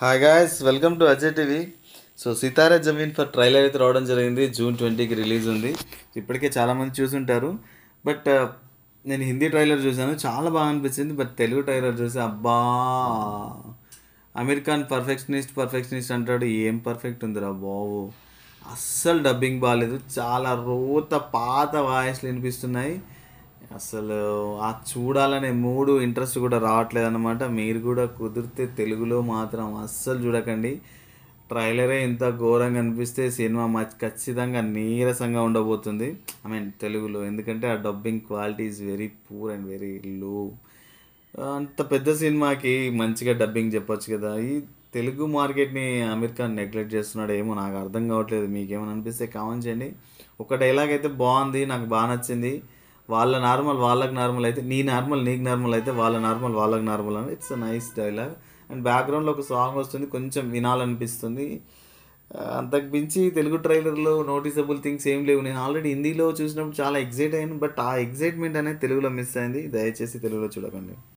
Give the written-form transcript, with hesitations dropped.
Hi guys, welcome to Ajay TV. So Sitaare Zameen Par trailer అయితే రావడం జరిగింది. జూన్ 20కి రిలీజ్ ఉంది. ఇప్పటికే చాలామంది చూసుంటారు. బట్ నేను హిందీ ట్రైలర్ చూశాను, చాలా బాగా అనిపించింది. బట్ తెలుగు ట్రైలర్ చూసి అబ్బా, అమీర్ ఖాన్ పర్ఫెక్షనిస్ట్ అంటాడు. ఏం పర్ఫెక్ట్ ఉందిరా బాబు. అస్సలు డబ్బింగ్ బాగాలేదు, చాలా రోత పాత వాయిస్లు వినిపిస్తున్నాయి. అసలు ఆ చూడాలనే మూడు ఇంట్రెస్ట్ కూడా రావట్లేదు అనమాట. మీరు కూడా కుదిరితే తెలుగులో మాత్రం అస్సలు చూడకండి. ట్రైలరే ఇంత ఘోరంగా అనిపిస్తే సినిమా ఖచ్చితంగా నీరసంగా ఉండబోతుంది. తెలుగులో, ఎందుకంటే ఆ dubbing quality is very poor and very low. అంత పెద్ద సినిమాకి మంచిగా డబ్బింగ్ చెప్పొచ్చు కదా. ఈ తెలుగు మార్కెట్ని అమీర్ ఖాన్ నెగ్లెక్ట్ చేస్తున్నాడు ఏమో, నాకు అర్థం కావట్లేదు. మీకేమైనా అనిపిస్తే కామెంట్ చేయండి. ఒక డైలాగ్ అయితే బాగుంది, నాకు బాగా నచ్చింది. వాళ్ళ నార్మల్ వాళ్ళకి నార్మల్ అయితే, నీ నార్మల్ నీకు నార్మల్ అయితే వాళ్ళ నార్మల్ వాళ్ళకి నార్మల్ అని. It's a nice dialogue. And బ్యాక్గ్రౌండ్లో ఒక సాంగ్ వస్తుంది, కొంచెం వినాలనిపిస్తుంది. అంతకు మించి తెలుగు ట్రైలర్లో నోటీసబుల్ థింగ్స్ ఏం లేవు. నేను ఆల్రెడీ హిందీలో చూసినప్పుడు చాలా ఎగ్జైట్ అయ్యాను, బట్ ఆ ఎగ్జైట్మెంట్ అనేది తెలుగులో మిస్ అయింది. దయచేసి తెలుగులో చూడకండి.